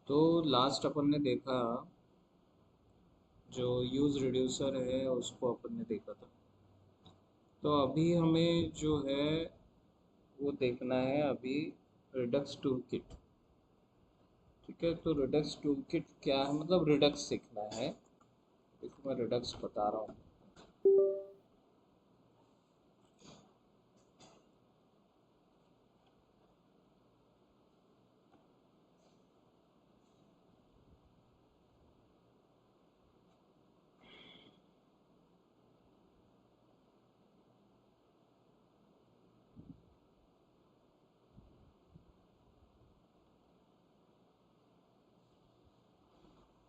तो लास्ट अपन ने देखा जो यूज रिड्यूसर है उसको अपन ने देखा था। तो अभी हमें जो है वो देखना है अभी रिडक्स टूल किट। ठीक है, तो रिडक्स टूल किट क्या है, मतलब रिडक्स सीखना है। देखो मैं रिडक्स बता रहा हूँ।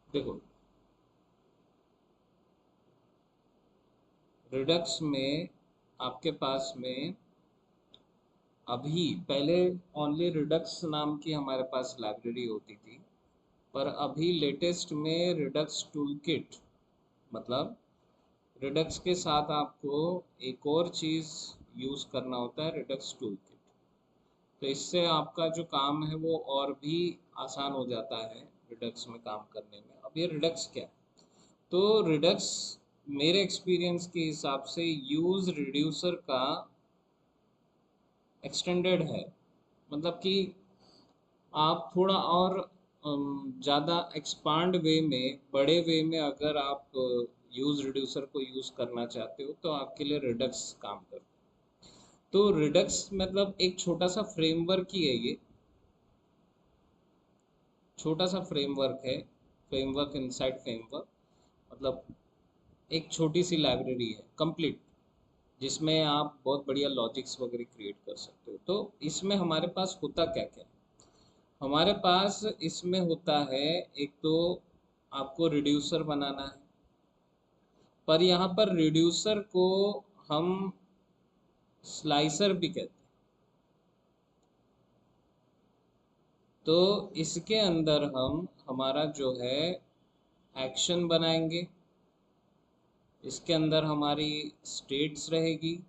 देखो रिडक्स में आपके पास में अभी पहले ओनली रिडक्स नाम की हमारे पास लाइब्रेरी होती थी, पर अभी लेटेस्ट में रिडक्स टूल किट, मतलब रिडक्स के साथ आपको एक और चीज़ यूज़ करना होता है, रिडक्स टूल किट। तो इससे आपका जो काम है वो और भी आसान हो जाता है रिडक्स में काम करने में। अब ये रिडक्स क्या है, तो रिडक्स मेरे एक्सपीरियंस के हिसाब से यूज़ रिड्यूसर का एक्सटेंडेड है। मतलब कि आप थोड़ा और ज़्यादा एक्सपांड वे में, बड़े वे में अगर आप यूज़ रिड्यूसर को यूज़ करना चाहते हो तो आपके लिए रिडक्स काम करता है। तो रिडक्स मतलब एक छोटा सा फ्रेमवर्क ही है ये, छोटा सा फ्रेमवर्क है, फ्रेमवर्क इनसाइड फ्रेमवर्क। मतलब एक छोटी सी लाइब्रेरी है कंप्लीट, जिसमें आप बहुत बढ़िया लॉजिक्स वगैरह क्रिएट कर सकते हो। तो इसमें हमारे पास होता क्या क्या है, हमारे पास इसमें होता है, एक तो आपको रिड्यूसर बनाना है, पर यहाँ पर रिड्यूसर को हम स्लाइसर भी कहते हैं। तो इसके अंदर हम हमारा जो है एक्शन बनाएंगे, इसके अंदर हमारी स्टेट्स रहेगी,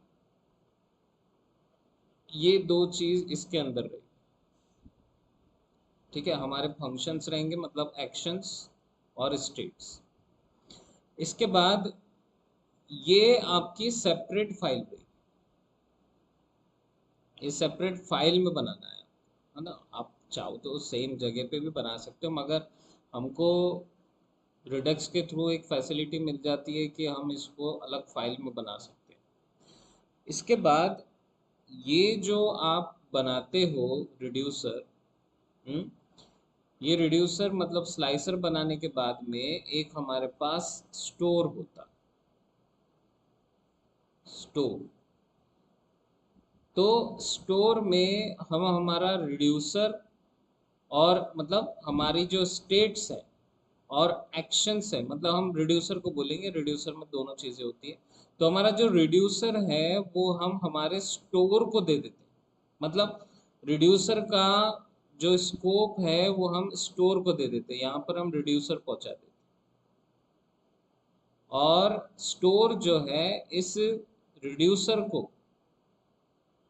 ये दो चीज़ इसके अंदर रहेगी। ठीक है, हमारे फंक्शंस रहेंगे, मतलब एक्शंस और स्टेट्स। इसके बाद ये आपकी सेपरेट फाइल रहेगी, ये सेपरेट फाइल में बनाना है ना। आप चाहो तो सेम जगह पे भी बना सकते हो, मगर हमको रिडक्स के थ्रू एक फैसिलिटी मिल जाती है कि हम इसको अलग फाइल में बना सकते हैं। इसके बाद ये जो आप बनाते हो रिड्यूसर, ये रिड्यूसर मतलब स्लाइसर बनाने के बाद में एक हमारे पास स्टोर होता, स्टोर। तो स्टोर में हम हमारा रिड्यूसर और मतलब हमारी जो स्टेट्स है और एक्शंस है, मतलब हम रिड्यूसर को बोलेंगे, रिड्यूसर में दोनों चीज़ें होती है। तो हमारा जो रिड्यूसर है वो हम हमारे स्टोर को दे देते हैं। मतलब रिड्यूसर का जो स्कोप है वो हम स्टोर को दे देते हैं, यहाँ पर हम रिड्यूसर पहुँचा देते हैं। और स्टोर जो है इस रिड्यूसर को,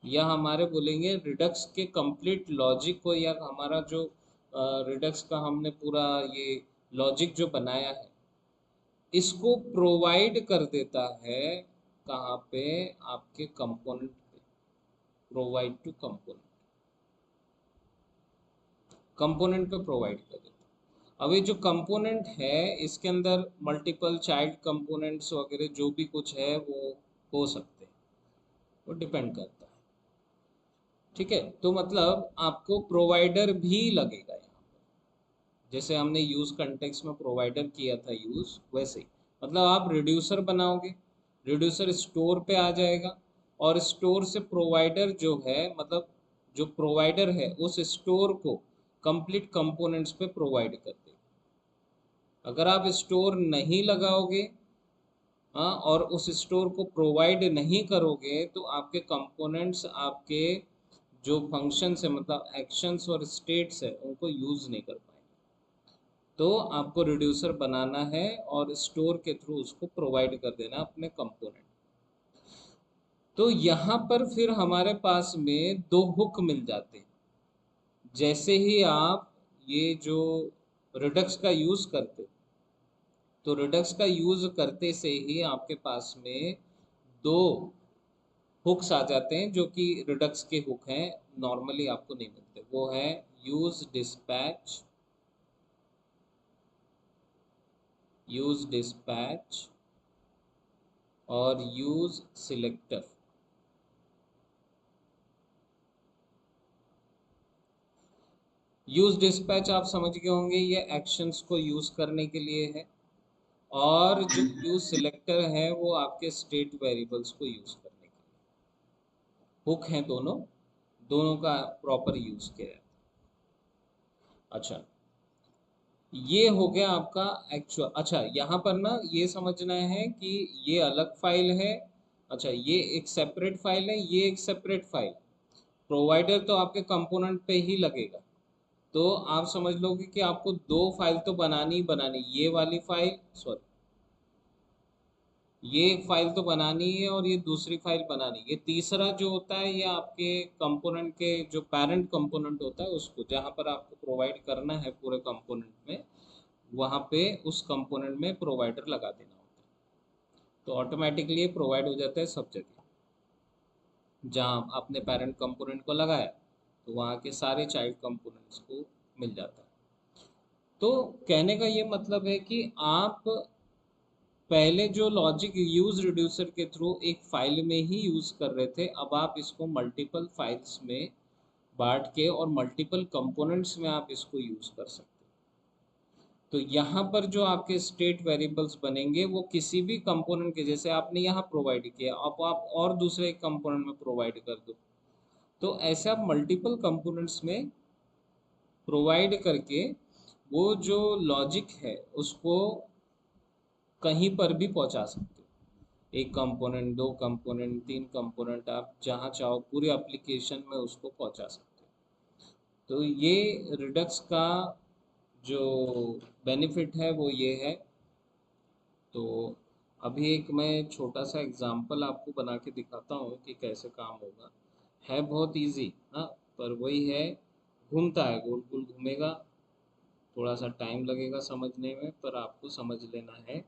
या हमारे बोलेंगे रिडक्स के कंप्लीट लॉजिक को, या हमारा जो रिडक्स का हमने पूरा ये लॉजिक जो बनाया है इसको प्रोवाइड कर देता है। कहाँ पे, आपके कंपोनेंट पे, प्रोवाइड टू कंपोनेंट, कंपोनेंट पे प्रोवाइड कर देता है। अब ये जो कंपोनेंट है इसके अंदर मल्टीपल चाइल्ड कंपोनेंट्स वगैरह जो भी कुछ है वो हो सकते हैं, वो डिपेंड करता है। ठीक है, तो मतलब आपको प्रोवाइडर भी लगेगा यहाँ पर, जैसे हमने यूज कंटेक्स्ट में प्रोवाइडर किया था यूज, वैसे ही मतलब आप रिड्यूसर बनाओगे, रिड्यूसर स्टोर पे आ जाएगा, और स्टोर से प्रोवाइडर जो है, मतलब जो प्रोवाइडर है उस स्टोर को कंप्लीट कंपोनेंट्स पे प्रोवाइड कर देगा। अगर आप स्टोर नहीं लगाओगे, हाँ, और उस स्टोर को प्रोवाइड नहीं करोगे तो आपके कंपोनेंट्स, आपके जो फंक्शंस है मतलब एक्शंस और स्टेट्स है उनको यूज़ नहीं कर पाएंगे। तो आपको रिड्यूसर बनाना है और स्टोर के थ्रू उसको प्रोवाइड कर देना अपने कंपोनेंट। तो यहाँ पर फिर हमारे पास में दो हुक मिल जाते हैं। जैसे ही आप ये जो रिडक्स का यूज करते, तो रिडक्स का यूज करते से ही आपके पास में दो हुक्स आ जाते हैं जो कि रिडक्स के हुक हैं, नॉर्मली आपको नहीं मिलते। वो है यूज डिस्पैच, यूज डिस्पैच और यूज सिलेक्टर। यूज डिस्पैच आप समझ गए होंगे, ये एक्शंस को यूज करने के लिए है, और जो यूज सिलेक्टर है वो आपके स्टेट वेरिएबल्स को यूज करने के लिए। हुक हैं दोनों, दोनों का प्रॉपर यूज किया है। अच्छा, ये हो गया आपका एक्चुअल। अच्छा, यहाँ पर ना ये समझना है कि ये अलग फाइल है, अच्छा ये एक सेपरेट फाइल है, ये एक सेपरेट फाइल। प्रोवाइडर तो आपके कंपोनेंट पे ही लगेगा, तो आप समझ लोगे कि आपको दो फाइल तो बनानी ही बनानी, ये वाली फाइल, सॉरी ये एक फाइल तो बनानी है और ये दूसरी फाइल बनानी। ये तीसरा जो होता है ये आपके कंपोनेंट के जो पेरेंट कंपोनेंट होता है उसको, जहाँ पर आपको प्रोवाइड करना है पूरे कंपोनेंट में, वहाँ पे उस कंपोनेंट में प्रोवाइडर लगा देना होता है, तो ऑटोमेटिकली ये प्रोवाइड हो जाता है सब जगह। जहाँ आपने पेरेंट कंपोनेंट को लगाया तो वहाँ के सारे चाइल्ड कंपोनेंट्स को मिल जाता है। तो कहने का ये मतलब है कि आप पहले जो लॉजिक यूज रिड्यूसर के थ्रू एक फाइल में ही यूज कर रहे थे, अब आप इसको मल्टीपल फाइल्स में बांट के और मल्टीपल कंपोनेंट्स में आप इसको यूज कर सकते हैं। तो यहाँ पर जो आपके स्टेट वेरिएबल्स बनेंगे वो किसी भी कंपोनेंट के, जैसे आपने यहाँ प्रोवाइड किया, अब आप और दूसरे कंपोनेंट में प्रोवाइड कर दो, तो ऐसे आप मल्टीपल कंपोनेंट्स में प्रोवाइड करके वो जो लॉजिक है उसको कहीं पर भी पहुंचा सकते हो। एक कंपोनेंट, दो कंपोनेंट, तीन कंपोनेंट, आप जहाँ चाहो पूरी एप्लीकेशन में उसको पहुंचा सकते हो। तो ये रिडक्स का जो बेनिफिट है वो ये है। तो अभी एक मैं छोटा सा एग्जांपल आपको बना के दिखाता हूँ कि कैसे काम होगा। है बहुत इजी, हाँ, पर वही है, घूमता है, गोल गोल घूमेगा, थोड़ा सा टाइम लगेगा समझने में, पर आपको समझ लेना है।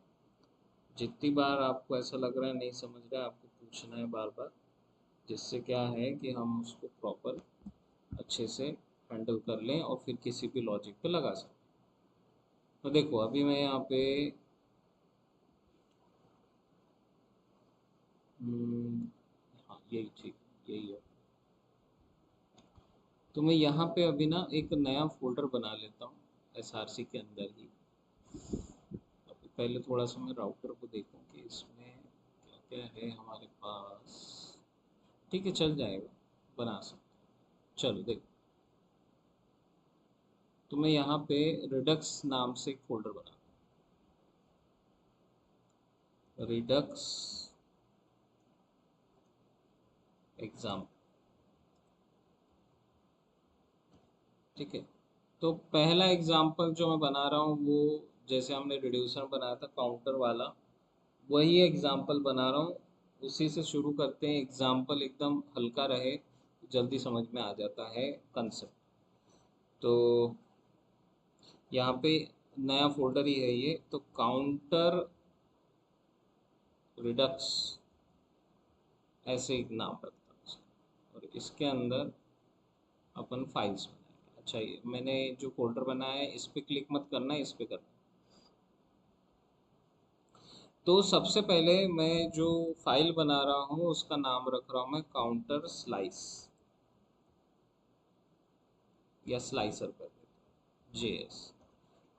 जितनी बार आपको ऐसा लग रहा है नहीं समझ रहा है, आपको पूछना है बार बार, जिससे क्या है कि हम उसको प्रॉपर अच्छे से हैंडल कर लें और फिर किसी भी लॉजिक पे लगा सकें। तो देखो अभी मैं यहाँ पे हाँ यही ठीक, यही है। तो मैं यहाँ पे अभी ना एक नया फोल्डर बना लेता हूँ एसआरसी के अंदर ही। अभी पहले थोड़ा सा मैं राउटर को देखूँ कि इसमें क्या क्या है हमारे पास। ठीक है, चल जाएगा, बना सकते। चलो देखो, तो मैं यहाँ पे रिडक्स नाम से एक फोल्डर बना, रिडक्स एग्जाम। ठीक है, तो पहला एग्जाम्पल जो मैं बना रहा हूँ वो, जैसे हमने रिड्यूसर बनाया था काउंटर वाला, वही एग्जाम्पल बना रहा हूँ। उसी से शुरू करते हैं, एग्जाम्पल एकदम हल्का रहे, जल्दी समझ में आ जाता है कंसेप्ट। तो यहाँ पे नया फोल्डर ही है ये, तो काउंटर रिडक्स ऐसे एक नाम रखता हूँ उसका। और इसके अंदर अपन फाइल्स बनाएंगे। अच्छा, ये मैंने जो फोल्डर बनाया है इस पे क्लिक मत करना है, इस पे करना। तो सबसे पहले मैं जो फाइल बना रहा हूँ उसका नाम रख रहा हूँ मैं काउंटर स्लाइस, या स्लाइसर कर देते JS।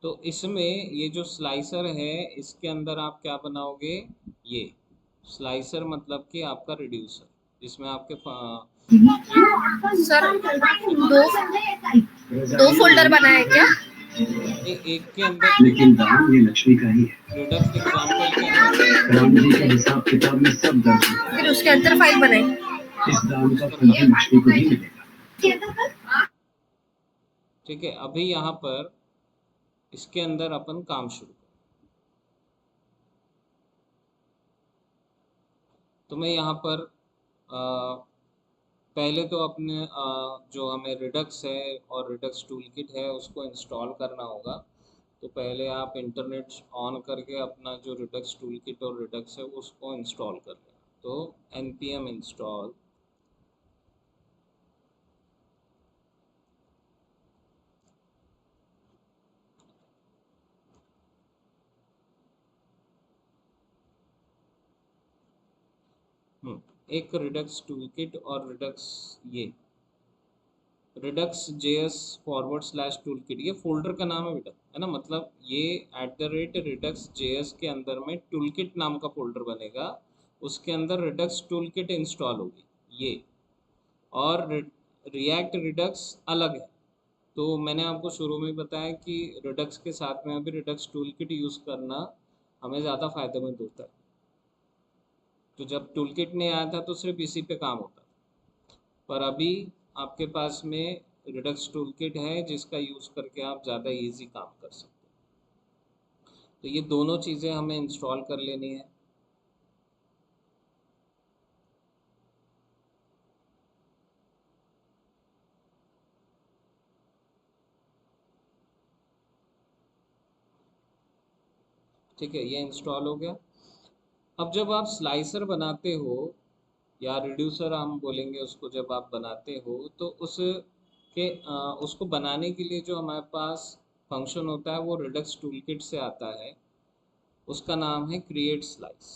तो इसमें ये जो स्लाइसर है इसके अंदर आप क्या बनाओगे, ये स्लाइसर मतलब कि आपका रिड्यूसर, जिसमें आपके सर दो फोल्डर बनाए क्या? एक के अंदर लेकिन दाम ये लक्ष्मी का ही है। रिडक्स एग्जाम्पल के अंदर राम जी के हिसाब किताब में सब दर्ज है। फिर उसके अंदर फाइल बनाई। इस दाम का उसका फल भी फाइल। लक्ष्मी को ही मिलेगा। ठीक है, अभी यहाँ पर इसके अंदर अपन काम शुरू करें। तो मैं यहाँ पर पहले तो अपने जो हमें रिडक्स है और रिडक्स टूल किट है उसको इंस्टॉल करना होगा। तो पहले आप इंटरनेट ऑन करके अपना जो रिडक्स टूल किट और रिडक्स है उसको इंस्टॉल कर लें। तो npm इंस्टॉल एक रिडक्स टूल किट और रिडक्स ये रिडक्स जेएस /टूल किट, ये फोल्डर का नाम है बेटा, है ना। मतलब ये @रिडक्स जेएस के अंदर में टूल किट नाम का फोल्डर बनेगा, उसके अंदर रिडक्स टूल किट इंस्टॉल होगी ये, और रिएक्ट रिडक्स अलग है। तो मैंने आपको शुरू में बताया कि रिडक्स के साथ में अभी रिडक्स टूल किट यूज़ करना हमें ज़्यादा फायदेमंद होता है। तो जब टूल किट नहीं आया था तो सिर्फ इसी पे काम होता था, पर अभी आपके पास में रिडक्स टूल किट है जिसका यूज़ करके आप ज़्यादा इजी काम कर सकते हैं। तो ये दोनों चीज़ें हमें इंस्टॉल कर लेनी है। ठीक है, ये इंस्टॉल हो गया। अब जब आप स्लाइसर बनाते हो या रिड्यूसर हम बोलेंगे उसको, जब आप बनाते हो तो उसको बनाने के लिए जो हमारे पास फंक्शन होता है वो रिडक्स टूलकिट से आता है, उसका नाम है क्रिएट स्लाइस।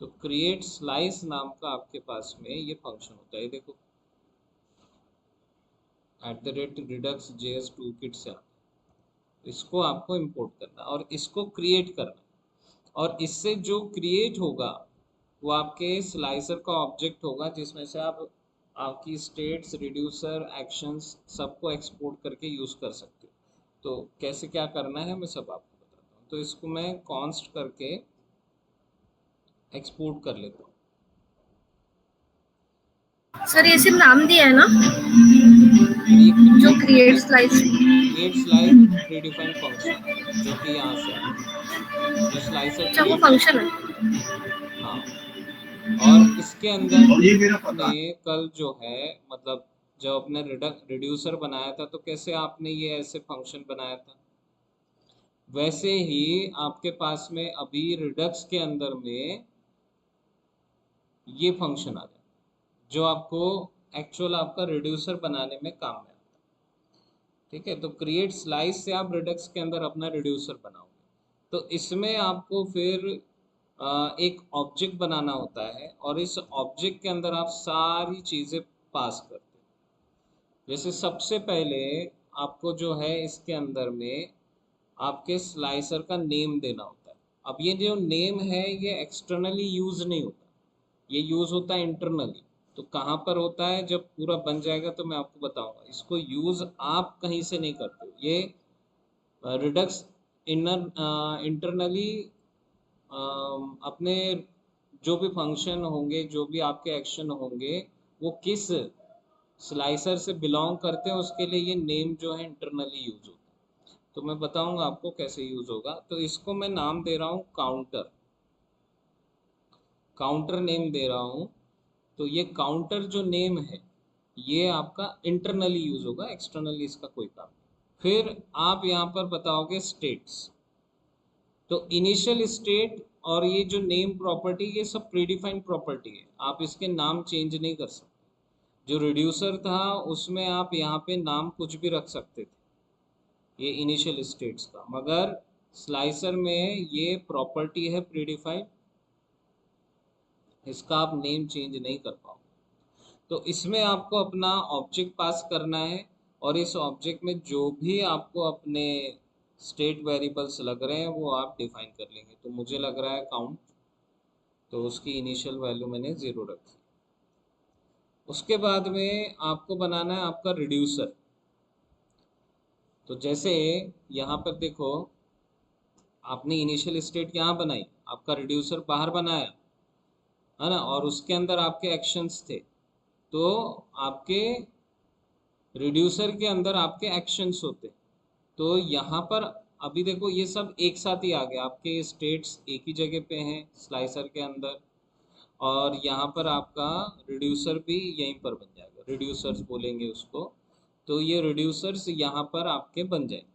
तो क्रिएट स्लाइस नाम का आपके पास में ये फंक्शन होता है, देखो @रिडक्स जेएस टूलकिट से आता है। इसको आपको इंपोर्ट करना और इसको क्रिएट करना, और इससे जो क्रिएट होगा वो आपके स्लाइसर का ऑब्जेक्ट होगा, जिसमें से आप आपकी स्टेट्स, रिड्यूसर, एक्शंस सबको एक्सपोर्ट करके यूज़ कर सकते हो। तो कैसे क्या करना है मैं सब आपको बताता हूँ। तो इसको मैं कॉन्स्ट करके एक्सपोर्ट कर लेता हूँ। सर ये सिर्फ नाम दिया है ना, जो क्रिएट स्लाइस प्रीडिफाइंड फंक्शन जो कि यहाँ से आता, जो स्लाइसर अच्छा वो फंक्शन है। हाँ, और इसके अंदर आपने कल जो है, मतलब जब आपने रिड्यूसर बनाया था तो कैसे आपने ये ऐसे फंक्शन बनाया था, वैसे ही आपके पास में अभी रिडक्स के अंदर में ये फंक्शन आ जाए जो आपको एक्चुअल आपका रिड्यूसर बनाने में काम में आता है। ठीक है, तो क्रिएट स्लाइस से आप रिडक्स के अंदर अपना रिड्यूसर बनाओगे। तो इसमें आपको फिर एक ऑब्जेक्ट बनाना होता है, और इस ऑब्जेक्ट के अंदर आप सारी चीज़ें पास करते हो। जैसे सबसे पहले आपको जो है इसके अंदर में आपके स्लाइसर का नेम देना होता है। अब ये जो नेम है ये एक्सटर्नली यूज़ नहीं होता, ये यूज़ होता है इंटरनली। तो कहाँ पर होता है, जब पूरा बन जाएगा तो मैं आपको बताऊंगा। इसको यूज़ आप कहीं से नहीं करते हो, ये रिडक्स इंटरनली अपने जो भी फंक्शन होंगे, जो भी आपके एक्शन होंगे, वो किस स्लाइसर से बिलोंग करते हैं उसके लिए ये नेम जो है इंटरनली यूज होता है। तो मैं बताऊंगा आपको कैसे यूज होगा। तो इसको मैं नाम दे रहा हूँ काउंटर, काउंटर नेम दे रहा हूँ। तो ये काउंटर जो नेम है ये आपका इंटरनली यूज होगा, एक्सटर्नली इसका कोई काम नहीं। फिर आप यहाँ पर बताओगे स्टेट्स। तो इनिशियल स्टेट और ये जो नेम प्रॉपर्टी ये सब प्रीडिफाइंड प्रॉपर्टी है, आप इसके नाम चेंज नहीं कर सकते। जो रिड्यूसर था उसमें आप यहाँ पे नाम कुछ भी रख सकते थे, ये इनिशियल स्टेट्स का, मगर स्लाइसर में ये प्रॉपर्टी है प्रीडिफाइंड, इसका आप नेम चेंज नहीं कर पाओगे। तो इसमें आपको अपना ऑब्जेक्ट पास करना है, और इस ऑब्जेक्ट में जो भी आपको अपने स्टेट वेरिएबल्स लग रहे हैं वो आप डिफाइन कर लेंगे। तो मुझे लग रहा है काउंट, तो उसकी इनिशियल वैल्यू मैंने 0 रखी। उसके बाद में आपको बनाना है आपका रिड्यूसर। तो जैसे यहाँ पर देखो, आपने इनिशियल स्टेट यहाँ बनाई, आपका रिड्यूसर बाहर बनाया, है ना, और उसके अंदर आपके एक्शंस थे। तो आपके रिड्यूसर के अंदर आपके एक्शंस होते। तो यहाँ पर अभी देखो ये सब एक साथ ही आ गया, आपके स्टेट्स एक ही जगह पे हैं स्लाइसर के अंदर, और यहाँ पर आपका रिड्यूसर भी यहीं पर बन जाएगा, रिड्यूसर्स बोलेंगे उसको। तो ये रिड्यूसर्स यहाँ पर आपके बन जाएंगे।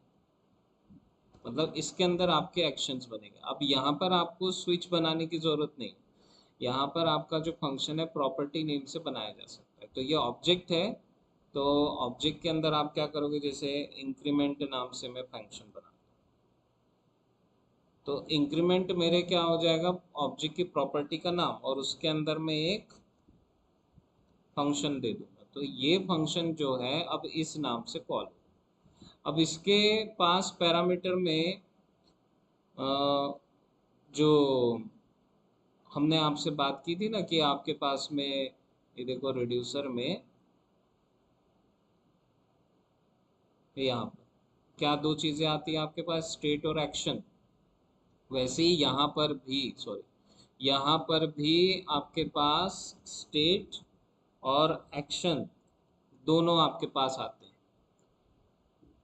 मतलब इसके अंदर आपके एक्शंस बनेंगे। अब यहाँ पर आपको स्विच बनाने की ज़रूरत नहीं, यहाँ पर आपका जो फंक्शन है प्रॉपर्टी नेम से बनाया जा सकता है। तो ये ऑब्जेक्ट है, तो ऑब्जेक्ट के अंदर आप क्या करोगे, जैसे इंक्रीमेंट नाम से मैं फंक्शन बना, तो इंक्रीमेंट मेरे क्या हो जाएगा, ऑब्जेक्ट की प्रॉपर्टी का नाम, और उसके अंदर मैं एक फंक्शन दे दूंगा। तो ये फंक्शन जो है अब इस नाम से कॉल, अब इसके पास पैरामीटर में जो हमने आपसे बात की थी ना कि आपके पास में ये देखो रिड्यूसर में यहाँ पर क्या दो चीज़ें आती है आपके पास, स्टेट और एक्शन। वैसे ही यहाँ पर भी, सॉरी, यहाँ पर भी आपके पास स्टेट और एक्शन दोनों आपके पास आते हैं।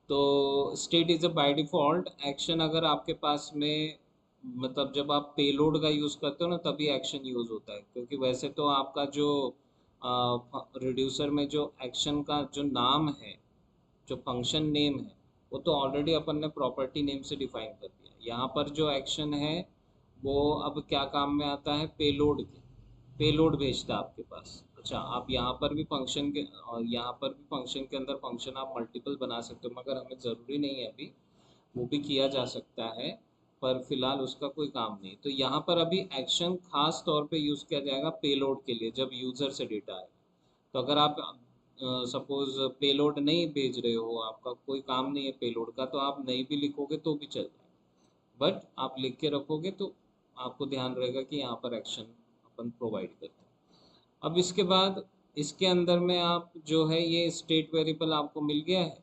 तो state is a by default, action अगर आपके पास में, मतलब जब आप पेलोड का यूज़ करते हो ना तभी एक्शन यूज़ होता है, क्योंकि वैसे तो आपका जो रिड्यूसर में जो एक्शन का जो नाम है, जो फंक्शन नेम है, वो तो ऑलरेडी अपन ने प्रॉपर्टी नेम से डिफाइन कर दिया। यहाँ पर जो एक्शन है वो अब क्या काम में आता है, पेलोड के, पेलोड भेजता है आपके पास। अच्छा, आप यहाँ पर भी फंक्शन के, और यहाँ पर भी फंक्शन के अंदर फंक्शन आप मल्टीपल बना सकते हो, मगर हमें ज़रूरी नहीं है अभी, वो भी किया जा सकता है, पर फिलहाल उसका कोई काम नहीं। तो यहाँ पर अभी एक्शन खास तौर पे यूज़ किया जाएगा पेलोड के लिए, जब यूज़र से डेटा आए। तो अगर आप सपोज पेलोड नहीं भेज रहे हो, आपका कोई काम नहीं है पेलोड का, तो आप नहीं भी लिखोगे तो भी चल जाएगा, बट आप लिख के रखोगे तो आपको ध्यान रहेगा कि यहाँ पर एक्शन अपन प्रोवाइड करते हैं। अब इसके बाद इसके अंदर में आप जो है ये स्टेट वेरिएबल आपको मिल गया है,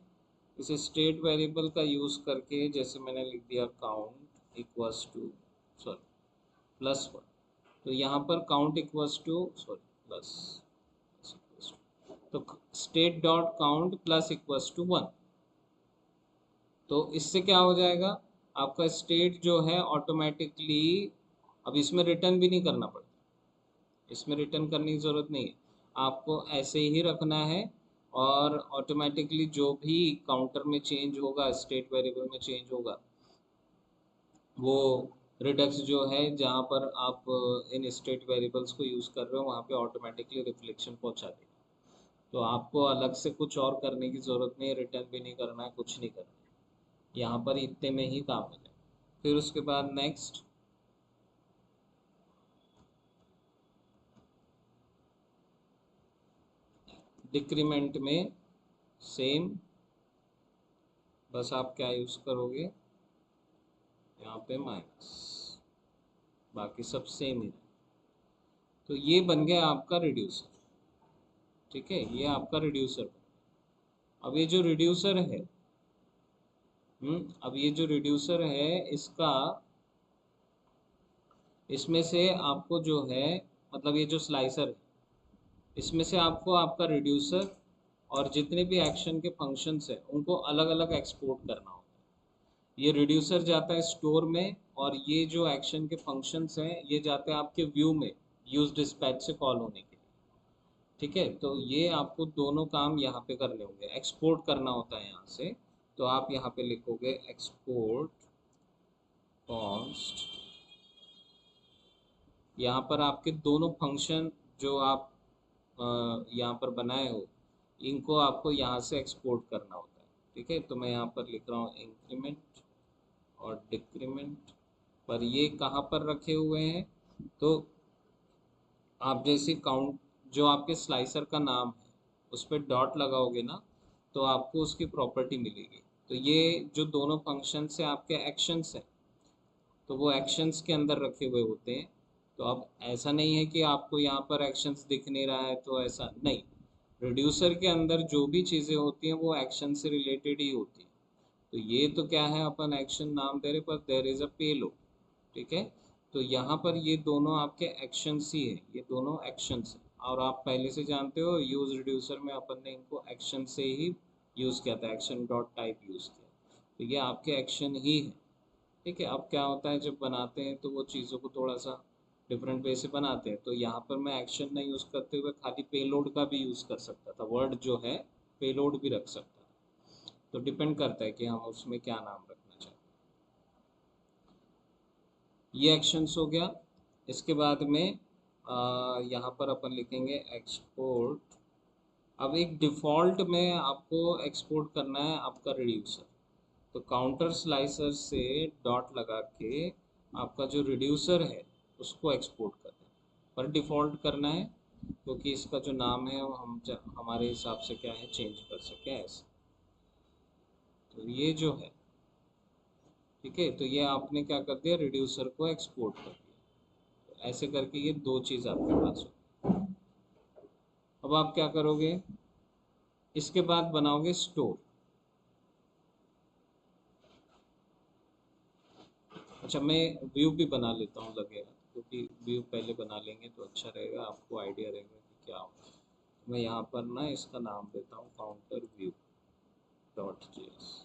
इस स्टेट वेरिएबल का यूज़ करके जैसे मैंने लिख दिया काउंट इक्वल्स टू, सॉरी, +1, तो यहाँ पर count equals to, sorry, plus, तो state dot count plus equals to 1। तो इससे क्या हो जाएगा, आपका स्टेट जो है ऑटोमेटिकली, अब इसमें रिटर्न भी नहीं करना पड़ता, इसमें रिटर्न करने की ज़रूरत नहीं है, आपको ऐसे ही रखना है, और ऑटोमेटिकली जो भी काउंटर में चेंज होगा, स्टेट वेरिएबल में चेंज होगा, वो रिडक्स जो है जहाँ पर आप इन स्टेट वेरिएबल्स को यूज़ कर रहे हो वहाँ पे ऑटोमेटिकली रिफ्लेक्शन पहुँचा देगा। तो आपको अलग से कुछ और करने की ज़रूरत नहीं है, रिटर्न भी नहीं करना है, कुछ नहीं करना है, यहाँ पर इतने में ही काम हो जाए। फिर उसके बाद नेक्स्ट, डिक्रीमेंट में सेम, बस आप क्या यूज़ करोगे, यहाँ पे माइनस, बाकी सब सेम ही। तो ये बन गया आपका रिड्यूसर, ठीक है, ये आपका रिड्यूसर। अब ये जो रिड्यूसर है, अब ये जो रिड्यूसर है इसका, इसमें से आपको जो है, मतलब ये जो स्लाइसर है, इसमें से आपको आपका रिड्यूसर और जितने भी एक्शन के फंक्शंस हैं उनको अलग अलग एक्सपोर्ट करना होता है। ये रिड्यूसर जाता है स्टोर में, और ये जो एक्शन के फंक्शंस हैं ये जाते हैं आपके व्यू में यूज डिस्पैच से कॉल होने के लिए, ठीक है। तो ये आपको दोनों काम यहाँ पे करने होंगे, एक्सपोर्ट करना होता है यहाँ से, तो आप यहाँ पे लिखोगे एक्सपोर्ट कॉन्स्ट, यहाँ पर आपके दोनों फंक्शन जो आप यहाँ पर बनाए हो इनको आपको यहाँ से एक्सपोर्ट करना होता है, ठीक है। तो मैं यहाँ पर लिख रहा हूँ इंक्रीमेंट और डिक्रीमेंट, पर ये कहाँ पर रखे हुए हैं, तो आप जैसे काउंट, जो आपके स्लाइसर का नाम है उस पर डॉट लगाओगे ना तो आपको उसकी प्रॉपर्टी मिलेगी। तो ये जो दोनों फंक्शंस हैं आपके एक्शंस हैं, तो वो एक्शंस के अंदर रखे हुए होते हैं। तो अब ऐसा नहीं है कि आपको यहाँ पर एक्शंस दिख नहीं रहा है, तो ऐसा नहीं, रिड्यूसर के अंदर जो भी चीज़ें होती हैं वो एक्शन से रिलेटेड ही होती हैं। तो ये तो क्या है, अपन एक्शन नाम दे रहे, पर देयर इज़ अ पेलोड, ठीक है। तो यहाँ पर ये दोनों आपके एक्शंस ही है, ये दोनों एक्शंस हैं, और आप पहले से जानते हो यूज रिड्यूसर में अपन ने इनको एक्शन से ही यूज़ किया था, एक्शन डॉट टाइप यूज़ किया, तो ये आपके एक्शन ही है, ठीक है। अब क्या होता है जब बनाते हैं तो वो चीज़ों को थोड़ा सा डिफरेंट वे से बनाते हैं। तो यहाँ पर मैं एक्शन नहीं यूज़ करते हुए खाली पेलोड का भी यूज़ कर सकता था, वर्ड जो है पेलोड भी रख सकता था, तो डिपेंड करता है कि हम उसमें क्या नाम रखना चाहते हैं। ये एक्शंस हो गया। इसके बाद में यहाँ पर अपन लिखेंगे एक्सपोर्ट। अब एक डिफ़ॉल्ट में आपको एक्सपोर्ट करना है आपका रिड्यूसर, तो काउंटर स्लाइसर से डॉट लगा के आपका जो रिड्यूसर है उसको एक्सपोर्ट कर दें, पर डिफ़ॉल्ट करना है क्योंकि इसका जो नाम है वो हमारे हिसाब से क्या है चेंज कर सकें ऐसे। तो ये जो है ठीक है, तो ये आपने क्या कर दिया, रिड्यूसर को एक्सपोर्ट कर दिया। तो ऐसे करके ये दो चीज़ आपके पास हो। अब आप क्या करोगे, इसके बाद बनाओगे स्टोर। अच्छा, मैं व्यू भी बना लेता हूँ लगेगा, क्योंकि व्यू पहले बना लेंगे तो अच्छा रहेगा, आपको आइडिया रहेगा कि क्या होगा। मैं यहाँ पर ना इसका नाम देता हूँ counter view dot JS.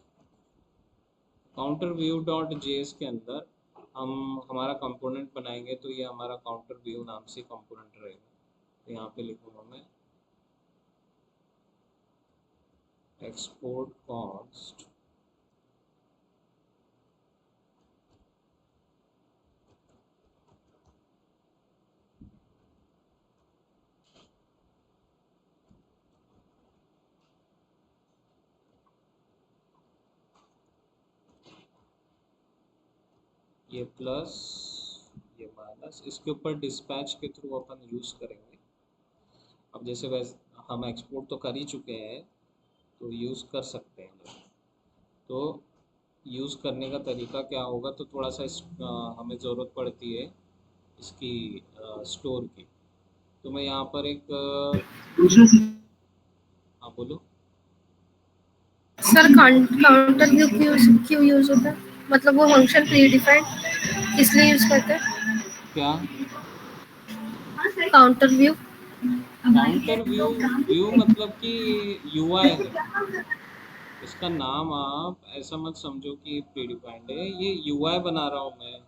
Counter view dot JS के अंदर हम हमारा कंपोनेंट बनाएंगे, तो ये हमारा काउंटर व्यू नाम से कंपोनेंट रहेगा। तो यहाँ पे लिखूँगा मैं एक्सपोर्ट कॉस्ट ये प्लस ये माइनस, इसके ऊपर डिस्पैच के थ्रू अपन यूज़ करेंगे। अब जैसे वैसे हम एक्सपोर्ट तो कर ही चुके हैं तो यूज़ कर सकते हैं। तो यूज़ करने का तरीका क्या होगा, तो थोड़ा सा हमें ज़रूरत पड़ती है इसकी स्टोर की। तो मैं यहाँ पर एक हाँ बोलो। सर काउंटर व्यू क्यों यूज होता है? मतलब वो फंक्शन प्री डिफाइंड इसलिए यूज करते हैं क्या counter view? Counter view? View मतलब कि यूआई है इसका नाम। आप ऐसा मत समझो कि प्री डिफाइंड है, ये यूआई बना रहा हूँ मैं,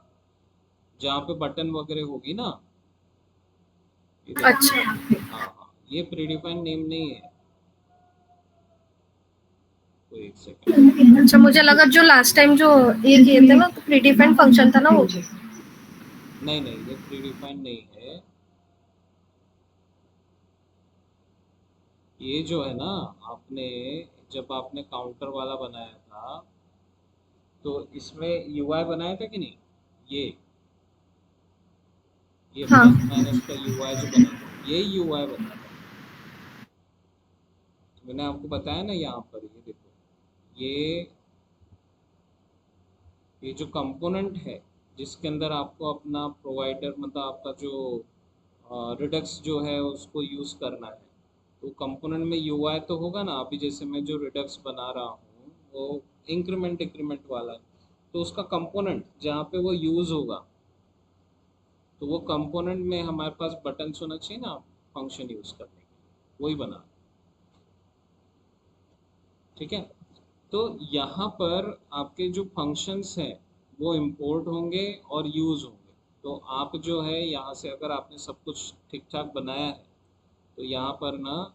जहाँ पे बटन वगैरह होगी ना, ये देखो। अच्छा हाँ हाँ, ये प्री डिफाइंड नेम नहीं है। तो एक सेकंड। अच्छा, मुझे लगा जो लास्ट टाइम जो ये किए थे ना, तो प्री डिफाइंड फंक्शन था ना वो। नहीं नहीं, ये प्री डिफाइंड नहीं है। ये जो है ना, आपने जब आपने काउंटर वाला बनाया था तो इसमें यूआई बनाया था कि नहीं, ये ये हाँ। प्लस माइनस का यूआई जो बना था, ये यूआई बना था। तो मैंने आपको बताया ना, यहाँ पर ये देखो, ये ये जो कंपोनेंट है जिसके अंदर आपको अपना प्रोवाइडर मतलब आपका जो रिडक्स जो है उसको यूज़ करना है, तो कंपोनेंट में यूआई तो होगा ना। अभी जैसे मैं जो रिडक्स बना रहा हूँ वो इंक्रीमेंट डिक्रीमेंट वाला है, तो उसका कंपोनेंट जहाँ पे वो यूज़ होगा, तो वो कंपोनेंट में हमारे पास बटन होना चाहिए ना फंक्शन यूज़ करने के, वही बना। ठीक है, तो यहाँ पर आपके जो फंक्शंस हैं वो इंपोर्ट होंगे और यूज़ होंगे। तो आप जो है यहाँ से अगर आपने सब कुछ ठीक ठाक बनाया है तो यहाँ पर ना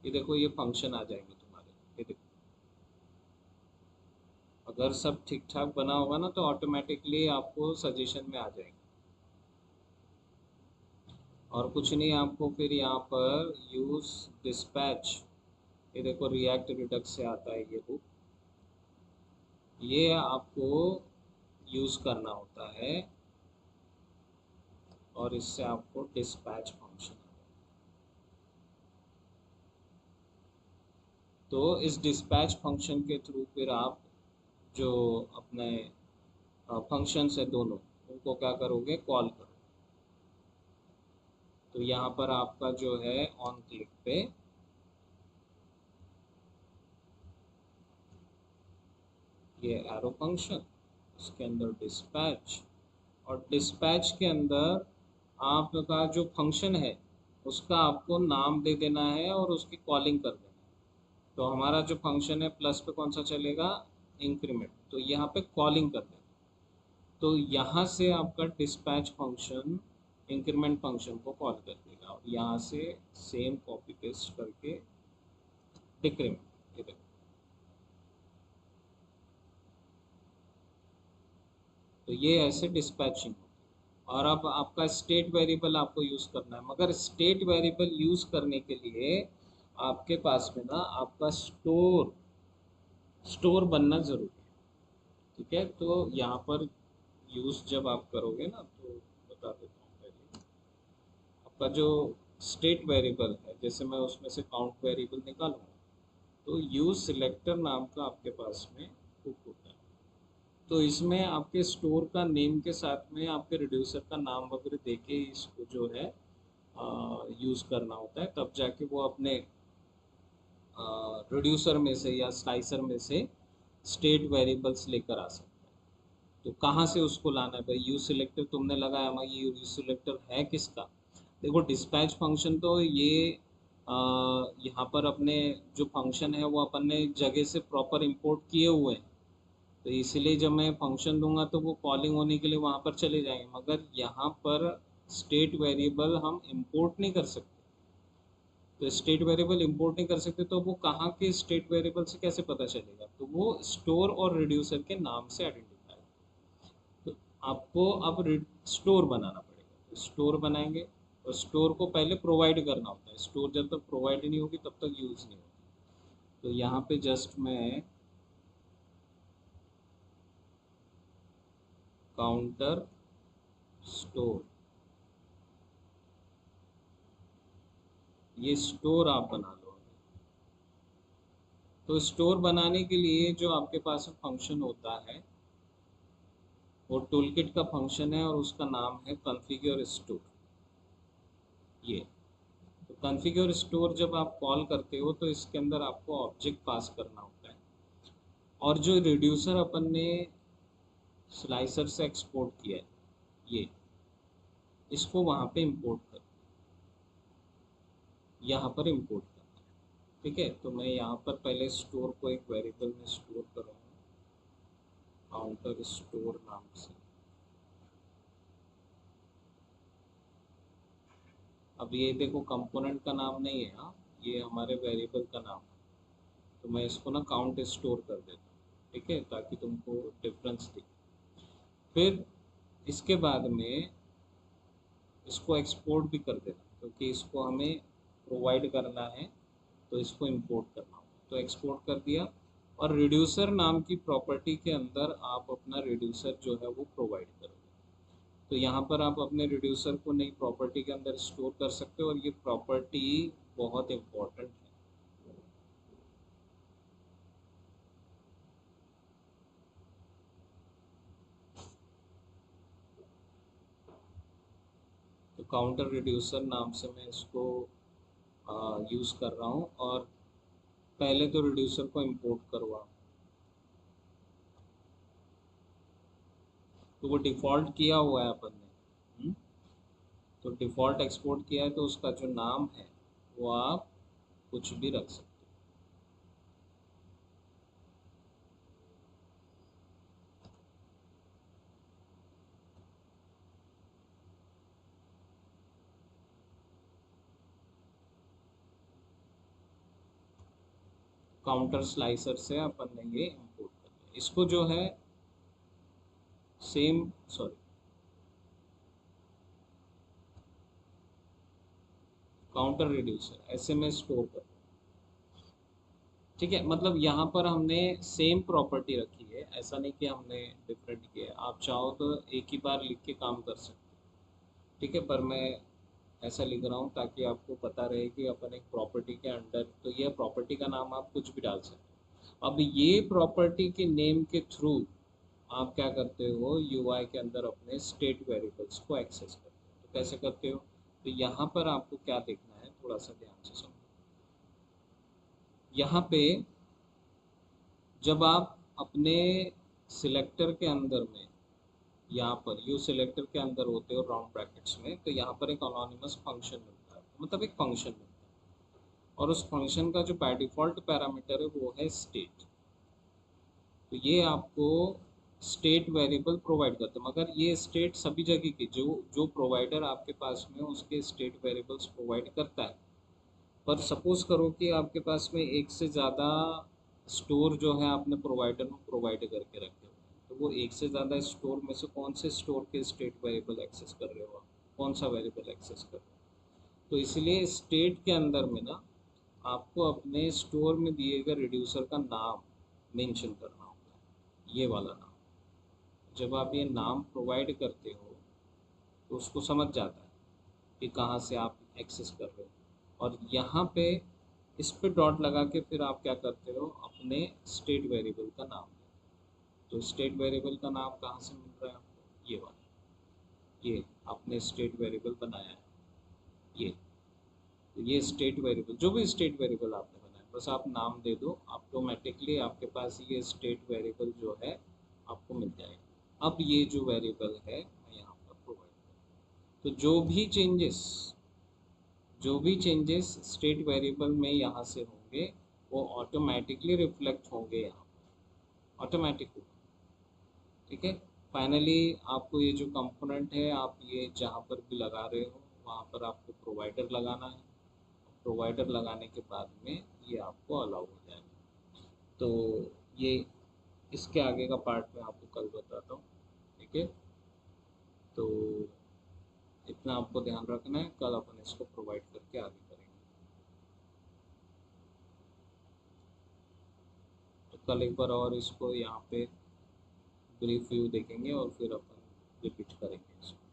ये देखो, ये फंक्शन आ जाएंगे तुम्हारे। ये देखो, अगर सब ठीक ठाक बना होगा ना तो ऑटोमेटिकली आपको सजेशन में आ जाएंगे। और कुछ नहीं, आपको फिर यहाँ पर यूज़ डिस्पैच, ये देखो रिएक्ट रिडक्स से आता है ये बुक, ये आपको यूज़ करना होता है और इससे आपको डिस्पैच फंक्शन। तो इस डिस्पैच फंक्शन के थ्रू फिर आप जो अपने फंक्शंस है दोनों, उनको क्या करोगे, कॉल करो। तो यहाँ पर आपका जो है ऑन क्लिक पे ये एरो फंक्शन, उसके अंदर डिस्पैच, और डिस्पैच के अंदर आपका जो फंक्शन है उसका आपको नाम दे देना है और उसकी कॉलिंग कर देना है। तो हमारा जो फंक्शन है प्लस पे कौन सा चलेगा, इंक्रीमेंट, तो यहाँ पे कॉलिंग कर देना। तो यहाँ से आपका डिस्पैच फंक्शन इंक्रीमेंट फंक्शन को कॉल कर देगा और यहाँ से सेम कॉपी पेस्ट करके डिक्रीमेंट, ये देखो। तो ये ऐसे डिस्पैचिंग होती है। और अब आपका स्टेट वेरिएबल आपको यूज़ करना है, मगर स्टेट वेरिएबल यूज़ करने के लिए आपके पास में ना आपका स्टोर बनना ज़रूरी है। ठीक है, तो यहाँ पर यूज़ जब आप करोगे ना तो बता देता हूँ पहले। आपका जो स्टेट वेरिएबल है, जैसे मैं उसमें से काउंट वेरिएबल निकालूंगा तो यूज़ सिलेक्टर नाम का आपके पास में हुक होता है। तो इसमें आपके स्टोर का नेम के साथ में आपके रिड्यूसर का नाम वगैरह देके इसको जो है यूज़ करना होता है, तब जाके वो अपने रिड्यूसर में से या स्लाइसर में से स्टेट वेरिएबल्स लेकर आ सकते हैं। तो कहाँ से उसको लाना है भाई, यू सिलेक्टर तुमने लगाया, मैं ये यू सिलेक्टर है किसका। देखो डिस्पैच फंक्शन तो ये यहाँ पर अपने जो फंक्शन है वो अपन ने जगह से प्रॉपर इंपोर्ट किए हुए हैं, तो इसलिए जब मैं फंक्शन दूंगा तो वो कॉलिंग होने के लिए वहाँ पर चले जाएंगे, मगर यहाँ पर स्टेट वेरिएबल हम इंपोर्ट नहीं कर सकते। तो स्टेट वेरिएबल इंपोर्ट नहीं कर सकते तो वो कहाँ के स्टेट वेरिएबल से कैसे पता चलेगा, तो वो स्टोर और रिड्यूसर के नाम से आइडेंटिफाई। तो आपको अब स्टोर बनाना पड़ेगा, तो स्टोर बनाएंगे और स्टोर को पहले प्रोवाइड करना होता है। स्टोर जब तक प्रोवाइड नहीं होगी तब तक यूज़ नहीं होगी। तो यहाँ पे जस्ट मैं काउंटर स्टोर, ये स्टोर आप बना लो। तो स्टोर बनाने के लिए जो आपके पास फंक्शन होता है वो टूलकिट का फंक्शन है और उसका नाम है कॉन्फ़िगर स्टोर। ये तो कॉन्फ़िगर स्टोर जब आप कॉल करते हो तो इसके अंदर आपको ऑब्जेक्ट पास करना होता है, और जो रिड्यूसर अपन ने स्लाइसर से एक्सपोर्ट किया है ये, इसको वहाँ पे इंपोर्ट कर, यहाँ पर इंपोर्ट करना है। ठीक है, तो मैं यहाँ पर पहले स्टोर को एक वेरिएबल में स्टोर करूँगा काउंटर स्टोर नाम से। अब ये देखो कंपोनेंट का नाम नहीं है, हाँ ये हमारे वेरिएबल का नाम है, तो मैं इसको ना काउंट स्टोर कर देता हूँ। ठीक है, ताकि तुमको डिफरेंस दिखे। फिर इसके बाद में इसको एक्सपोर्ट भी कर देना, क्योंकि इसको हमें प्रोवाइड करना है तो इसको इंपोर्ट करना होगा। तो एक्सपोर्ट कर दिया, और रिड्यूसर नाम की प्रॉपर्टी के अंदर आप अपना रिड्यूसर जो है वो प्रोवाइड करोगे। तो यहाँ पर आप अपने रिड्यूसर को नई प्रॉपर्टी के अंदर स्टोर कर सकते हो, और ये प्रॉपर्टी बहुत इम्पोर्टेंट है। तो काउंटर रिड्यूसर नाम से मैं इसको यूज़ कर रहा हूँ, और पहले तो रिड्यूसर को इंपोर्ट करवा, तो वो डिफ़ॉल्ट किया हुआ है अपन ने। तो डिफ़ॉल्ट एक्सपोर्ट किया है तो उसका जो नाम है वो आप कुछ भी रख सकते हो। काउंटर स्लाइसर से अपन ने ये इंपोर्ट कर लिया, इसको जो है सेम सॉरी काउंटर रिड्यूसर ऐसे में स्टोर कर। ठीक है, मतलब यहाँ पर हमने सेम प्रॉपर्टी रखी है, ऐसा नहीं कि हमने डिफरेंट किया है। आप चाहो तो एक ही बार लिख के काम कर सकते हो। ठीक है, पर मैं ऐसा लिख रहा हूँ ताकि आपको पता रहे कि अपन एक प्रॉपर्टी के अंडर, तो ये प्रॉपर्टी का नाम आप कुछ भी डाल सकते हो। अब ये प्रॉपर्टी के नेम के थ्रू आप क्या करते हो, यूआई के अंदर अपने स्टेट वेरिएबल्स को एक्सेस करते हो। तो कैसे करते हो, तो यहाँ पर आपको क्या देखना है, थोड़ा सा ध्यान से सुनो। यहाँ पे जब आप अपने सिलेक्टर के अंदर में, यहाँ पर यू सिलेक्टर के अंदर होते हो राउंड ब्रैकेट्स में, तो यहाँ पर एक अनोनिमस फंक्शन मिलता है, मतलब एक फंक्शन मिलता है, और उस फंक्शन का जो बाय डिफ़ॉल्ट पैरामीटर है वो है स्टेट। तो ये आपको स्टेट वेरिएबल प्रोवाइड करते हैं, मगर ये स्टेट सभी जगह की जो जो प्रोवाइडर आपके पास में उसके स्टेट वेरिएबल्स प्रोवाइड करता है। पर सपोज करो कि आपके पास में एक से ज़्यादा स्टोर जो है आपने प्रोवाइडर में प्रोवाइड करके रखे हुए हैं, तो तो वो एक से ज़्यादा स्टोर में से कौन से स्टोर के स्टेट वेरिएबल एक्सेस कर रहे हो आप, कौन सा वेरिएबल एक्सेस कर रहे हो। तो इसलिए स्टेट के अंदर में ना आपको अपने स्टोर में दिए गए रिड्यूसर का नाम मेंशन करना होता है, ये वाला नाम। जब आप ये नाम प्रोवाइड करते हो तो उसको समझ जाता है कि कहाँ से आप एक्सेस कर रहे हो। और यहाँ पे इस पे डॉट लगा के फिर आप क्या करते हो, अपने स्टेट वेरिएबल का नाम। तो स्टेट वेरिएबल का नाम कहाँ से मिल रहा है आपको, ये वाला, ये आपने स्टेट वेरिएबल बनाया है ये। तो ये स्टेट वेरिएबल, जो भी स्टेट वेरिएबल आपने बनाया, बस आप नाम दे दो, ऑटोमेटिकली आपके पास ये स्टेट वेरिएबल जो है आपको मिल जाएगा। अब ये जो वेरिएबल है मैं यहाँ पर प्रोवाइड करूँ, तो जो भी चेंजेस स्टेट वेरिएबल में यहाँ से होंगे वो ऑटोमेटिकली रिफ्लेक्ट होंगे यहाँ पर, ऑटोमेटिक होगा। ठीक है। फाइनली आपको ये जो कंपोनेंट है, आप ये जहाँ पर भी लगा रहे हो वहाँ पर आपको प्रोवाइडर लगाना है। प्रोवाइडर लगाने के बाद में ये आपको अलाउ हो जाएगा। तो ये इसके आगे का पार्ट मैं आपको कल बताता हूँ। ठीक है, तो इतना आपको ध्यान रखना है, कल अपन इसको प्रोवाइड करके आगे करेंगे। तो कल एक बार और इसको यहाँ पे ब्रीफ व्यू देखेंगे और फिर अपन रिपीट करेंगे इसको।